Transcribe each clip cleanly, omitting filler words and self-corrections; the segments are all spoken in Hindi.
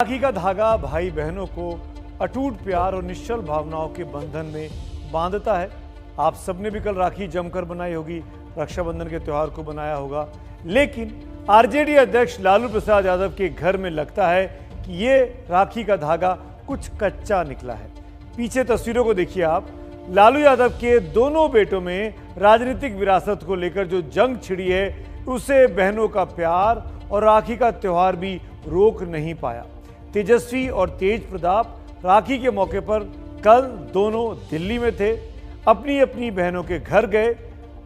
राखी का धागा भाई बहनों को अटूट प्यार और निश्चल भावनाओं के बंधन में बांधता है। आप सबने भी कल राखी जमकर बनाई होगी, रक्षाबंधन के त्यौहार को बनाया होगा। लेकिन आरजेडी अध्यक्ष लालू प्रसाद यादव के घर में लगता है कि ये राखी का धागा कुछ कच्चा निकला है। पीछे तस्वीरों को देखिए आप। लालू यादव के दोनों बेटों में राजनीतिक विरासत को लेकर जो जंग छिड़ी है, उसे बहनों का प्यार और राखी का त्यौहार भी रोक नहीं पाया। तेजस्वी और तेज प्रताप राखी के मौके पर कल दोनों दिल्ली में थे, अपनी अपनी बहनों के घर गए।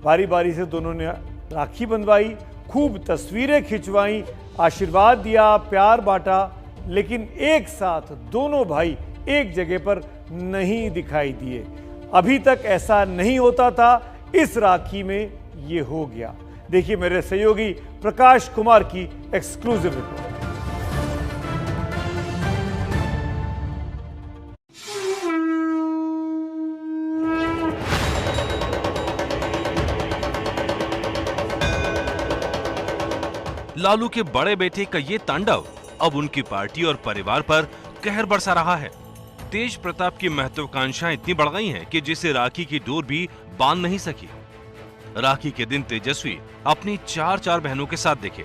बारी बारी से दोनों ने राखी बंधवाई, खूब तस्वीरें खिंचवाई, आशीर्वाद दिया, प्यार बांटा। लेकिन एक साथ दोनों भाई एक जगह पर नहीं दिखाई दिए। अभी तक ऐसा नहीं होता था, इस राखी में ये हो गया। देखिए मेरे सहयोगी प्रकाश कुमार की एक्सक्लूसिव रिपोर्ट। लालू के बड़े बेटे का ये तांडव अब उनकी पार्टी और परिवार पर कहर बरसा रहा है। तेज प्रताप की महत्वाकांक्षाएं इतनी बढ़ गई हैं कि जिसे राखी की डोर भी बांध नहीं सकी। राखी के दिन तेजस्वी अपनी चार बहनों के साथ दिखे,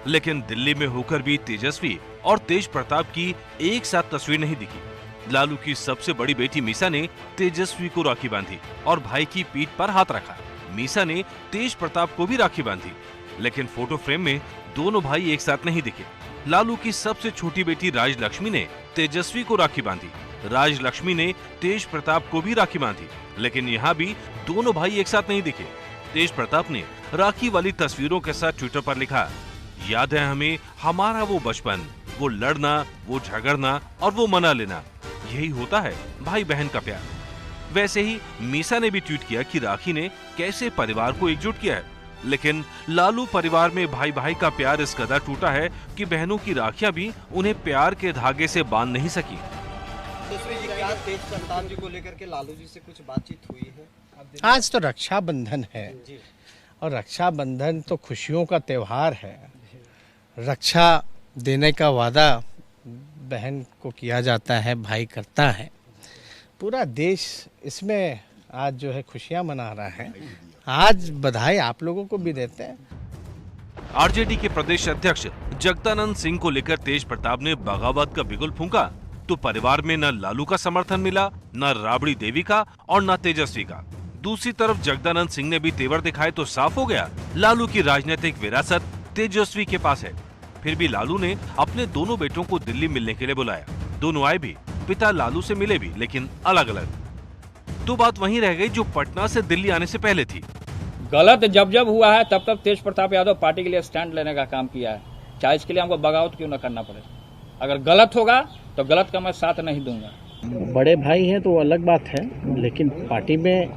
लेकिन दिल्ली में होकर भी तेजस्वी और तेज प्रताप की एक साथ तस्वीर नहीं दिखी। लालू की सबसे बड़ी बेटी मीसा ने तेजस्वी को राखी बांधी और भाई की पीठ पर हाथ रखा। मीसा ने तेज प्रताप को भी राखी बांधी, लेकिन फोटो फ्रेम में दोनों भाई एक साथ नहीं दिखे। लालू की सबसे छोटी बेटी राजलक्ष्मी ने तेजस्वी को राखी बांधी, राजलक्ष्मी ने तेज प्रताप को भी राखी बांधी, लेकिन यहाँ भी दोनों भाई एक साथ नहीं दिखे। तेज प्रताप ने राखी वाली तस्वीरों के साथ ट्विटर पर लिखा, याद है हमें हमारा वो बचपन, वो लड़ना, वो झगड़ना और वो मना लेना, यही होता है भाई बहन का प्यार। वैसे ही मीसा ने भी ट्वीट किया कि राखी ने कैसे परिवार को एकजुट किया है, लेकिन लालू परिवार में भाई भाई का प्यार इस कदर टूटा है कि बहनों की राखियां भी उन्हें प्यार के धागे से बांध नहीं सकी। दूसरी जी, क्या तेज प्रताप जी को लेकर के लालू जी से कुछ बातचीत हुई है? आज तो रक्षाबंधन है और रक्षाबंधन तो खुशियों का त्योहार है। रक्षा देने का वादा बहन को किया जाता है, भाई करता है। पूरा देश इसमें आज जो है खुशियां मना रहा है। आज बधाई आप लोगों को भी देते हैं। आरजेडी के प्रदेश अध्यक्ष जगदानंद सिंह को लेकर तेज प्रताप ने बगावत का बिगुल फूंका तो परिवार में न लालू का समर्थन मिला, न राबड़ी देवी का और न तेजस्वी का। दूसरी तरफ जगदानंद सिंह ने भी तेवर दिखाए तो साफ हो गया लालू की राजनीतिक विरासत तेजस्वी के पास है। फिर भी लालू ने अपने दोनों बेटों को दिल्ली मिलने के लिए बुलाया। दोनों आए भी, पिता लालू से मिले भी, लेकिन अलग अलग। तो बात वहीं रह गई जो पटना से दिल्ली आने से पहले थी। गलत जब हुआ है तब तेज प्रताप यादव पार्टी के लिए स्टैंड लेने का काम किया है, चाहे इसके लिए हमको बगावत क्यों न करना पड़े। अगर गलत होगा तो गलत का मैं साथ नहीं दूंगा। बड़े भाई हैं तो अलग बात है, लेकिन पार्टी में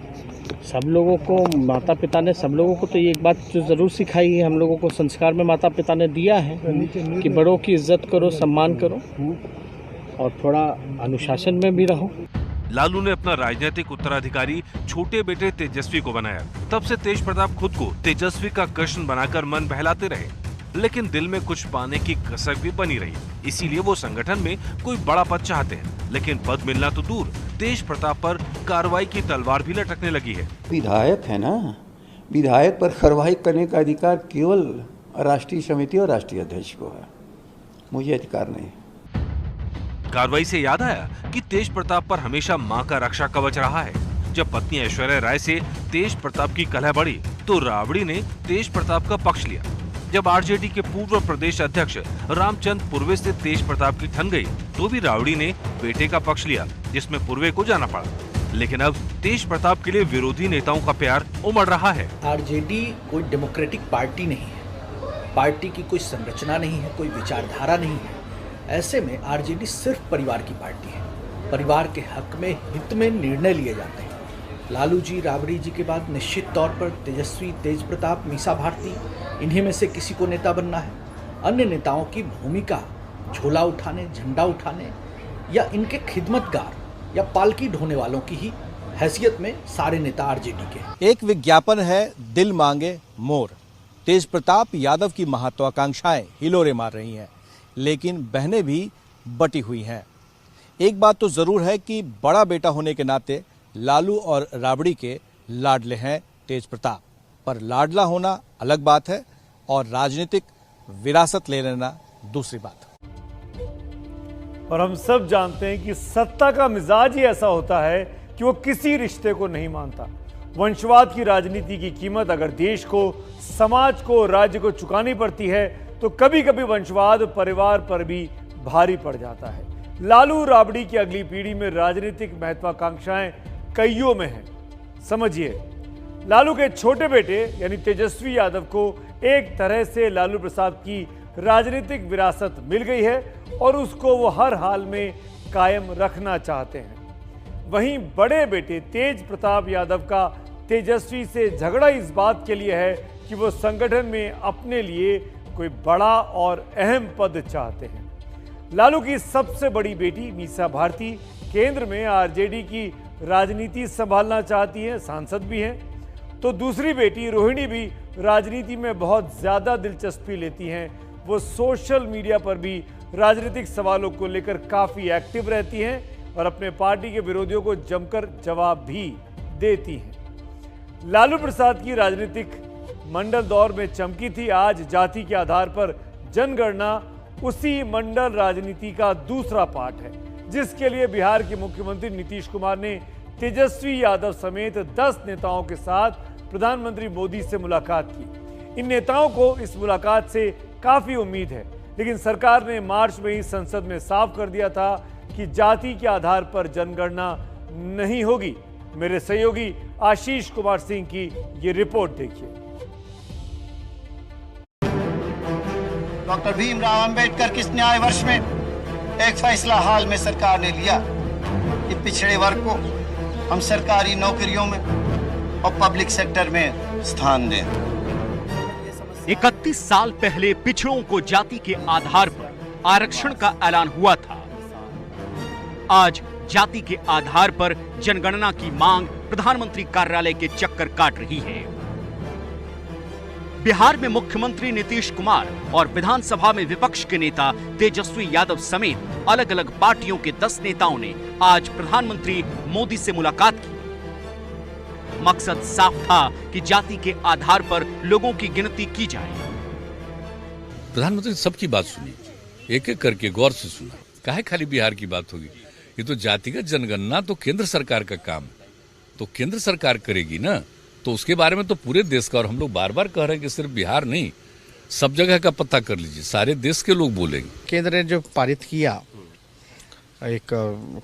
सब लोगों को, माता पिता ने सब लोगों को तो ये एक बात जो जरूर सिखाई है, हम लोगों को संस्कार में माता पिता ने दिया है कि बड़ों की इज्जत करो, सम्मान करो और थोड़ा अनुशासन में भी रहो। लालू ने अपना राजनीतिक उत्तराधिकारी छोटे बेटे तेजस्वी को बनाया। तब से तेज प्रताप खुद को तेजस्वी का कृष्ण बनाकर मन बहलाते रहे, लेकिन दिल में कुछ पाने की कसक भी बनी रही। इसीलिए वो संगठन में कोई बड़ा पद चाहते हैं, लेकिन पद मिलना तो दूर, तेज प्रताप पर कार्रवाई की तलवार भी लटकने लगी है। विधायक है ना, विधायक पर कार्रवाई करने का अधिकार केवल राष्ट्रीय समिति और राष्ट्रीय अध्यक्ष को है, मुझे अधिकार नहीं। कार्रवाई से याद आया कि तेज प्रताप पर हमेशा मां का रक्षा कवच रहा है। जब पत्नी ऐश्वर्या राय से तेज प्रताप की कलह बढ़ी तो राबड़ी ने तेज प्रताप का पक्ष लिया। जब आरजेडी के पूर्व प्रदेश अध्यक्ष रामचंद्र पूर्वे से तेज प्रताप की ठन गई तो भी राबड़ी ने बेटे का पक्ष लिया, जिसमें पूर्वे को जाना पड़ा। लेकिन अब तेज प्रताप के लिए विरोधी नेताओं का प्यार उमड़ रहा है। आरजेडी कोई डेमोक्रेटिक पार्टी नहीं है, पार्टी की कोई संरचना नहीं है, कोई विचारधारा नहीं है। ऐसे में आरजेडी सिर्फ परिवार की पार्टी है। परिवार के हक में, हित में निर्णय लिए जाते हैं। लालू जी, राबड़ी जी के बाद निश्चित तौर पर तेजस्वी, तेज प्रताप, मीसा भारती, इन्हीं में से किसी को नेता बनना है। अन्य नेताओं की भूमिका झोला उठाने, झंडा उठाने या इनके खिदमतगार या पालकी ढोने वालों की ही हैसियत में सारे नेता आरजेडी के। एक विज्ञापन है, दिल मांगे मोर। तेज प्रताप यादव की महत्वाकांक्षाएं हिलोरे मार रही हैं, लेकिन बहनें भी बटी हुई हैं। एक बात तो जरूर है कि बड़ा बेटा होने के नाते लालू और राबड़ी के लाडले हैं तेज प्रताप, पर लाडला होना अलग बात है और राजनीतिक विरासत ले लेना दूसरी बात। और हम सब जानते हैं कि सत्ता का मिजाज ही ऐसा होता है कि वो किसी रिश्ते को नहीं मानता। वंशवाद की राजनीति की कीमत अगर देश को, समाज को, राज्य को चुकानी पड़ती है तो कभी कभी वंशवाद परिवार पर भी भारी पड़ जाता है। लालू राबड़ी की अगली पीढ़ी में राजनीतिक महत्वाकांक्षाएं कईयों में हैं। समझिए, लालू के छोटे बेटे यानी तेजस्वी यादव को एक तरह से लालू प्रसाद की राजनीतिक विरासत मिल गई है और उसको वो हर हाल में कायम रखना चाहते हैं। वहीं बड़े बेटे तेज प्रताप यादव का तेजस्वी से झगड़ा इस बात के लिए है कि वो संगठन में अपने लिए कोई बड़ा और अहम पद चाहते हैं। लालू की सबसे बड़ी बेटी मीसा भारती केंद्र में आरजेडी की राजनीति संभालना चाहती हैं, सांसद भी हैं। तो दूसरी बेटी रोहिणी भी राजनीति में बहुत ज्यादा दिलचस्पी लेती हैं। वो सोशल मीडिया पर भी राजनीतिक सवालों को लेकर काफी एक्टिव रहती हैं और अपने पार्टी के विरोधियों को जमकर जवाब भी देती हैं। लालू प्रसाद की राजनीतिक मंडल दौर में चमकी थी। आज जाति के आधार पर जनगणना उसी मंडल राजनीति का दूसरा पार्ट है, जिसके लिए बिहार के मुख्यमंत्री नीतीश कुमार ने तेजस्वी यादव समेत 10 नेताओं के साथ प्रधानमंत्री मोदी से मुलाकात की। इन नेताओं को इस मुलाकात से काफी उम्मीद है, लेकिन सरकार ने मार्च में ही संसद में साफ कर दिया था कि जाति के आधार पर जनगणना नहीं होगी। मेरे सहयोगी आशीष कुमार सिंह की ये रिपोर्ट देखिए। डॉक्टर भीमराव अंबेडकर किस न्याय वर्ष में एक फैसला हाल में सरकार ने लिया कि पिछड़े वर्ग को हम सरकारी नौकरियों में और पब्लिक सेक्टर में स्थान दें। 31 साल पहले पिछड़ों को जाति के आधार पर आरक्षण का ऐलान हुआ था। आज जाति के आधार पर जनगणना की मांग प्रधानमंत्री कार्यालय के चक्कर काट रही है। बिहार में मुख्यमंत्री नीतीश कुमार और विधानसभा में विपक्ष के नेता तेजस्वी यादव समेत अलग अलग पार्टियों के 10 नेताओं ने आज प्रधानमंत्री मोदी से मुलाकात की। मकसद साफ था कि जाति के आधार पर लोगों की गिनती की जाए। प्रधानमंत्री ने सबकी बात सुनी, एक एक करके गौर से सुना। काहे खाली बिहार की बात होगी? ये तो जातिगत जनगणना तो केंद्र सरकार का काम, तो केंद्र सरकार करेगी ना, तो उसके बारे में तो पूरे देश का, और हम लोग बार बार कह रहे हैं कि सिर्फ बिहार नहीं, सब जगह का पता कर लीजिए, सारे देश के लोग बोलेंगे। केंद्र ने जो पारित किया एक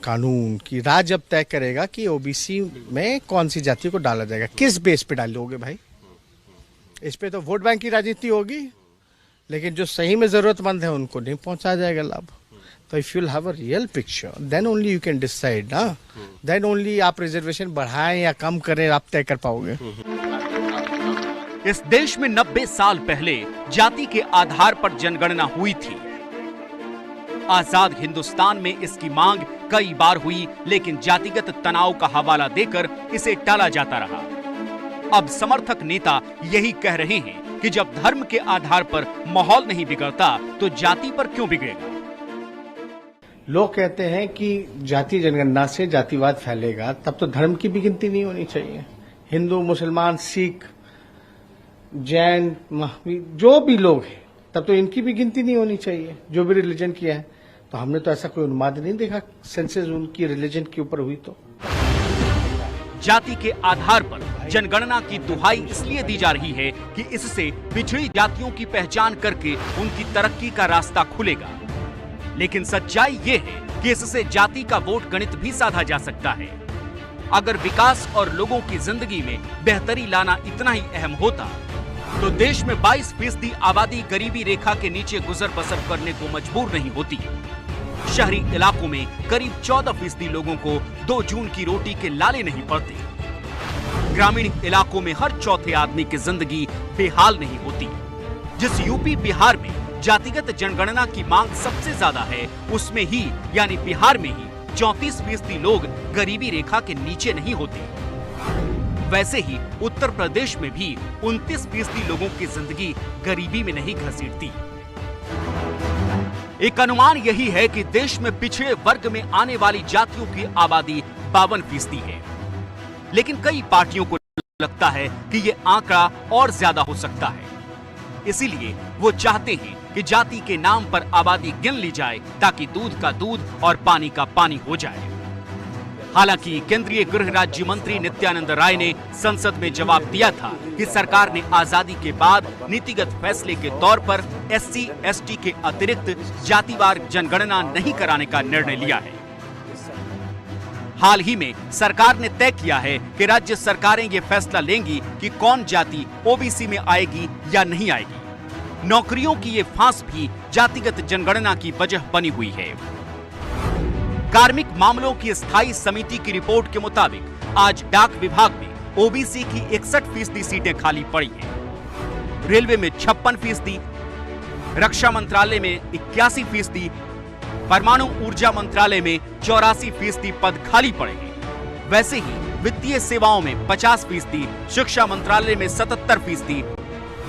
कानून की राज्य अब तय करेगा कि ओबीसी में कौन सी जाति को डाला जाएगा। किस बेस पे डालोगे भाई? इस पे तो वोट बैंक की राजनीति होगी, लेकिन जो सही में जरूरतमंद है उनको नहीं पहुंचा जाएगा लाभ। तो if you have a real picture then only you can decide ना, देन ओनली आप रिजर्वेशन बढ़ाएं या कम करें आप तय कर पाओगे। इस देश में 90 साल पहले जाति के आधार पर जनगणना हुई थी। आजाद हिंदुस्तान में इसकी मांग कई बार हुई, लेकिन जातिगत तनाव का हवाला देकर इसे टाला जाता रहा। अब समर्थक नेता यही कह रहे हैं कि जब धर्म के आधार पर माहौल नहीं बिगड़ता तो जाति पर क्यों बिगड़ेगा। लोग कहते हैं कि जाति जनगणना से जातिवाद फैलेगा, तब तो धर्म की भी गिनती नहीं होनी चाहिए। हिंदू, मुसलमान, सिख, जैन, जो भी लोग हैं, तब तो इनकी भी गिनती नहीं होनी चाहिए, जो भी रिलीजन किया है। तो हमने तो ऐसा कोई अनुमान नहीं देखा सेंसस उनकी रिलीजन के ऊपर हुई। तो जाति के आधार पर जनगणना की दुहाई इसलिए दी जा रही है कि इससे पिछड़ी जातियों की पहचान करके उनकी तरक्की का रास्ता खुलेगा। लेकिन सच्चाई ये है कि इससे जाति का वोट गणित भी साधा जा सकता है। अगर विकास और लोगों की जिंदगी में बेहतरी लाना इतना ही अहम होता तो देश में 22% आबादी गरीबी रेखा के नीचे गुजर बसर करने को मजबूर नहीं होती। शहरी इलाकों में करीब 14% लोगों को 2 जून की रोटी के लाले नहीं पड़ते। ग्रामीण इलाकों में हर चौथे आदमी की जिंदगी बेहाल नहीं होती। जिस यूपी बिहार में जातिगत जनगणना की मांग सबसे ज्यादा है, उसमें ही यानी बिहार में ही 34% लोग गरीबी रेखा के नीचे नहीं होते। वैसे ही उत्तर प्रदेश में भी 29% लोगों की जिंदगी गरीबी में नहीं घसीटती। एक अनुमान यही है कि देश में पिछड़े वर्ग में आने वाली जातियों की आबादी 52% है, लेकिन कई पार्टियों को लगता है कि ये आंकड़ा और ज्यादा हो सकता है। इसीलिए वो चाहते हैं कि जाति के नाम पर आबादी गिन ली जाए ताकि दूध का दूध और पानी का पानी हो जाए। हालांकि केंद्रीय गृह राज्य मंत्री नित्यानंद राय ने संसद में जवाब दिया था कि सरकार ने आजादी के बाद नीतिगत फैसले के तौर पर SC, ST के अतिरिक्त जातिवार जनगणना नहीं कराने का निर्णय लिया है। हाल ही में सरकार ने तय किया है कि राज्य सरकारें ये फैसला लेंगी कि कौन जाति OBC में आएगी या नहीं आएगी। नौकरियों की ये फांस भी जातिगत जनगणना की वजह बनी हुई है। कार्मिक मामलों की स्थायी समिति की रिपोर्ट के मुताबिक आज डाक विभाग में OBC की 61% सीटें खाली पड़ी हैं। रेलवे में 56%, रक्षा मंत्रालय में 81%, परमाणु ऊर्जा मंत्रालय में 84% पद खाली पड़े हैं। वैसे ही वित्तीय सेवाओं में 50%, शिक्षा मंत्रालय में 77%,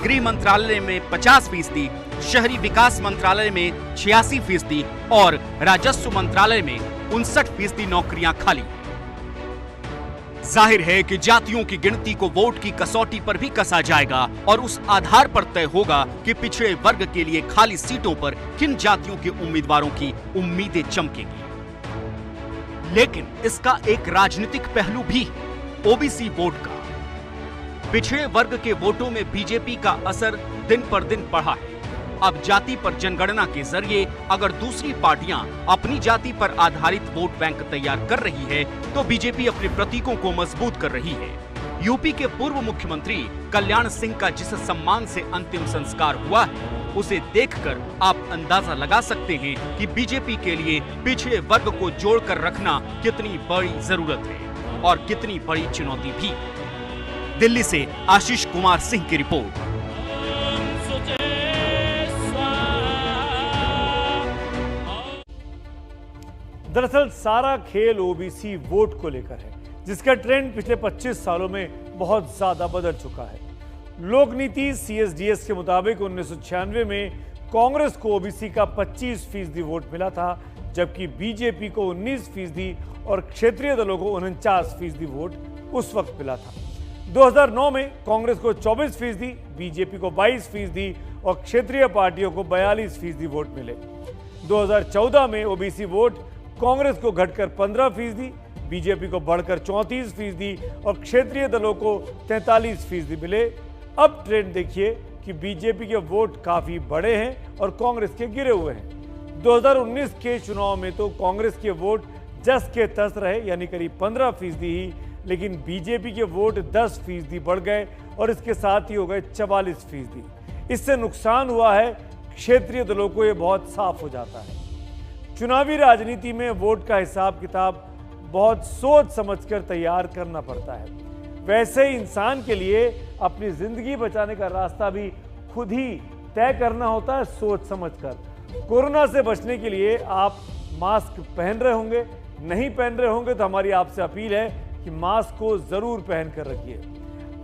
गृह मंत्रालय में 50%, शहरी विकास मंत्रालय में 86% और राजस्व मंत्रालय में 59% नौकरियां खाली हैं। जाहिर है कि जातियों की गिनती को वोट की कसौटी पर भी कसा जाएगा और उस आधार पर तय होगा कि पिछड़े वर्ग के लिए खाली सीटों पर किन जातियों के उम्मीदवारों की उम्मीदें चमकेंगी। लेकिन इसका एक राजनीतिक पहलू भी है, OBC वोट का। पिछड़े वर्ग के वोटों में बीजेपी का असर दिन पर दिन बढ़ा है। अब जाति पर जनगणना के जरिए अगर दूसरी पार्टियां अपनी जाति पर आधारित वोट बैंक तैयार कर रही है तो बीजेपी अपने प्रतीकों को मजबूत कर रही है। यूपी के पूर्व मुख्यमंत्री कल्याण सिंह का जिस सम्मान से अंतिम संस्कार हुआ है, उसे देखकर आप अंदाजा लगा सकते हैं कि बीजेपी के लिए पिछड़े वर्ग को जोड़कर रखना कितनी बड़ी जरूरत है और कितनी बड़ी चुनौती भी। दिल्ली से आशीष कुमार सिंह की रिपोर्ट। दरअसल सारा खेल OBC वोट को लेकर है, जिसका ट्रेंड पिछले 25 सालों में बहुत ज्यादा बदल चुका है। लोक नीति CSDS के मुताबिक 1996 में कांग्रेस को OBC का 25% वोट मिला था, जबकि बीजेपी को 19% और क्षेत्रीय दलों को 49% वोट उस वक्त मिला था। 2009 में कांग्रेस को 24%, बीजेपी को 22% और क्षेत्रीय पार्टियों को 42% वोट मिले। 2014 में OBC वोट कांग्रेस को घटकर 15%, बीजेपी को बढ़कर 34% और क्षेत्रीय दलों को 43% मिले। अब ट्रेंड देखिए कि बीजेपी के वोट काफी बड़े हैं और कांग्रेस के गिरे हुए हैं। 2019 के चुनाव में तो कांग्रेस के वोट जस के तस रहे, यानी करीब 15% ही, लेकिन बीजेपी के वोट 10% बढ़ गए और इसके साथ ही हो गए 44%। इससे नुकसान हुआ है क्षेत्रीय दलों को, ये बहुत साफ हो जाता है। चुनावी राजनीति में वोट का हिसाब किताब बहुत सोच समझकर तैयार करना पड़ता है। वैसे ही इंसान के लिए अपनी जिंदगी बचाने का रास्ता भी खुद ही तय करना होता है, सोच समझकर। कोरोना से बचने के लिए आप मास्क पहन रहे होंगे, नहीं पहन रहे होंगे तो हमारी आपसे अपील है कि मास्क को जरूर पहन कर रखिए।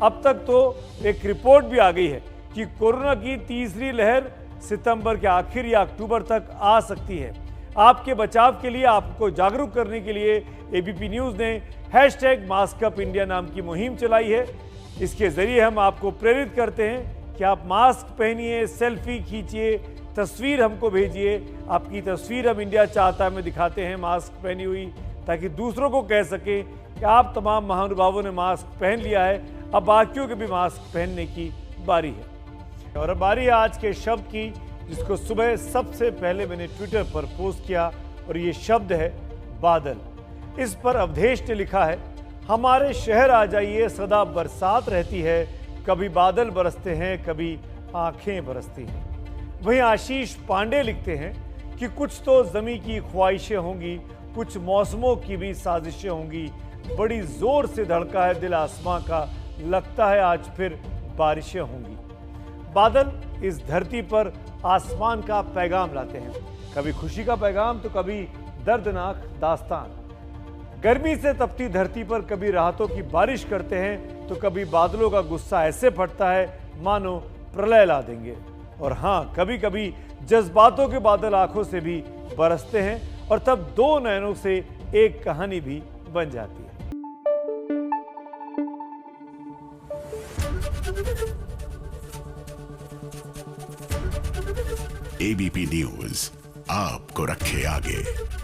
अब तक तो एक रिपोर्ट भी आ गई है कि कोरोना की तीसरी लहर सितंबर के आखिर या अक्टूबर तक आ सकती है। आपके बचाव के लिए, आपको जागरूक करने के लिए ABP न्यूज़ ने #मास्कअपइंडिया नाम की मुहिम चलाई है। इसके जरिए हम आपको प्रेरित करते हैं कि आप मास्क पहनिए, सेल्फी खींचिए, तस्वीर हमको भेजिए। आपकी तस्वीर हम इंडिया चाहता में दिखाते हैं मास्क पहनी हुई, ताकि दूसरों को कह सकें कि आप तमाम महानुभावों ने मास्क पहन लिया है, अब बाकियों के भी मास्क पहनने की बारी है। और अब बारी है आज के शब्द की, जिसको सुबह सबसे पहले मैंने ट्विटर पर पोस्ट किया, और ये शब्द है बादल। इस पर अवधेश ने लिखा है, हमारे शहर आ जाइए, सदा बरसात रहती है, कभी बादल बरसते हैं, कभी आंखें बरसती हैं। वहीं आशीष पांडे लिखते हैं कि कुछ तो ज़मीं की ख्वाहिशें होंगी, कुछ मौसमों की भी साजिशें होंगी, बड़ी जोर से धड़का है दिल आसमां का, लगता है आज फिर बारिशें होंगी। बादल इस धरती पर आसमान का पैगाम लाते हैं, कभी खुशी का पैगाम तो कभी दर्दनाक दास्तान। गर्मी से तपती धरती पर कभी राहतों की बारिश करते हैं तो कभी बादलों का गुस्सा ऐसे फटता है मानो प्रलय ला देंगे। और हाँ, कभी कभी जज्बातों के बादल आंखों से भी बरसते हैं और तब दो नयनों से एक कहानी भी बन जाती है। एबीपी न्यूज आपको रखे आगे।